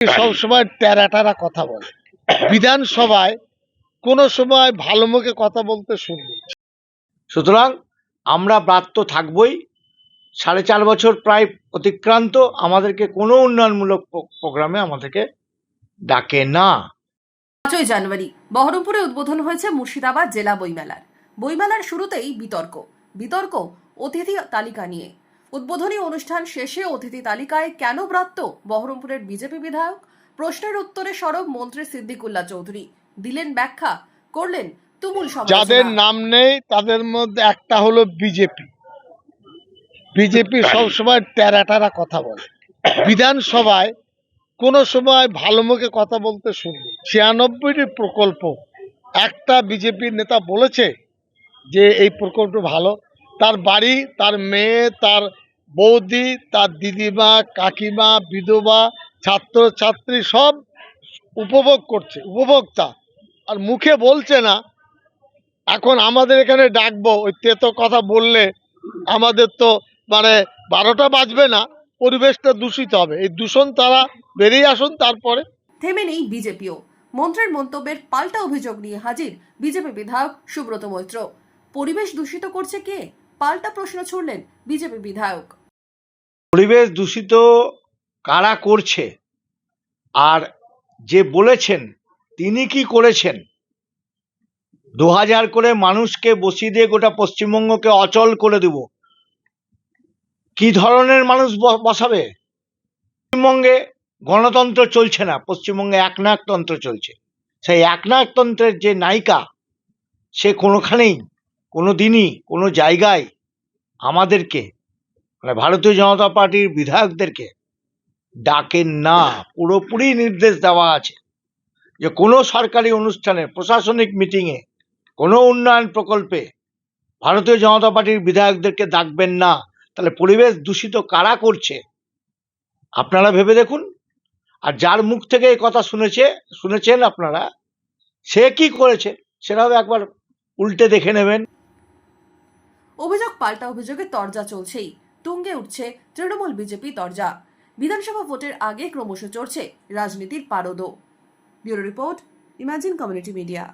সবসময় টেরা টেরা কথা বলে। বিধানসভায় কোনো সময় ভালো মুখে কথা বলতে শুনি। সুতরাং আমরা ব্রাত্য থাকবই। 4.5 বছর প্রায় অতিক্রান্ত, আমাদেরকে কোনো উন্নয়নমূলক প্রোগ্রামে আমাদেরকে ডাকে না। 5ই জানুয়ারি বহরমপুরে উদ্বোধন হয়েছে মুর্শিদাবাদ জেলা বইমেলার। বইমেলার শুরুতেই বিতর্ক অতিথি তালিকা নিয়ে। উদ্বোধনী অনুষ্ঠান শেষে অতিথি তালিকায় কেন ব্রাত্য বহরমপুরের বিজেপি বিধায়ক? প্রশ্নের উত্তরে সরব মন্ত্রী সিদ্দিকুল্লাহ চৌধুরী, দিলেন ব্যাখ্যা, করলেন তুমুল সমালোচনা। যাদের নাম নেই তাদের মধ্যে একটা হলো বিজেপি সবসময় টেরা টেরা কথা বলে। বিধানসভায় কোনো সময় ভালো মুখে কথা বলতে শুনি। 96টি প্রকল্প একটা বিজেপির নেতা বলেছে যে এই প্রকল্প ভালো। তার বাড়ি, তার মেয়ে, তার বৌদি, তার দিদিমা, কাকিমা, বিধবা, ছাত্রছাত্রী সব উপভোগ করছে, উপভোক্তা। আর মুখে বলছে না। এখন আমাদের এখানে ডাকবো, ওই তেতো কথা বললে আমাদের তো 12টা বাজবে না, পরিবেশটা দূষিত হবে। এই দূষণ তারা বেরিয়ে আসুন। তারপরে থেমে নেই বিজেপিও। মন্ত্রীর মন্তব্যের পাল্টা অভিযোগ নিয়ে হাজির বিজেপি বিধায়ক সুব্রত মৈত্র। পরিবেশ দূষিত করছে কে? পাল্টা প্রশ্ন ছুড়লেন বিজেপি বিধায়ক। পরিবেশ দূষিত কারা করছে, আর যে বলেছেন তিনি কি করেছেন? 2000 করে মানুষকে বসিয়ে দিয়ে গোটা পশ্চিমবঙ্গকে অচল করে দেব। কি ধরনের মানুষ বসাবে? পশ্চিমবঙ্গে গণতন্ত্র চলছে না, পশ্চিমবঙ্গে একনায়কতন্ত্র চলছে। সেই একনায়কতন্ত্রের যে নায়িকা, সে কোনোখানেই, কোনো দিনই, কোনো জায়গায় আমাদেরকে ভারতীয় জনতা পার্টির বিধায়কদেরকে ডাকেন না। পুরোপুরি নির্দেশ দেওয়া আছে যে কোনো সরকারি অনুষ্ঠানে, প্রশাসনিক মিটিংয়ে, কোনো উন্নয়ন প্রকল্পে ভারতীয় জনতা পার্টির বিধায়কদেরকে ডাকবেন না। তাহলে পরিবেশ দূষিত কারা করছে আপনারা ভেবে দেখুন। আর যার মুখ থেকে এই কথা শুনেছেন আপনারা, সে কি করেছে সেটাও একবার উল্টে দেখে নেবেন। অভিযোগ পাল্টা অভিযোগে তরজা চলছেই। তুঙ্গে উঠছে তৃণমূল বিজেপি তরজা। বিধানসভা ভোটের আগে ক্রমশ চড়ছে রাজনীতির পারদও। Bureau report, imagine community media.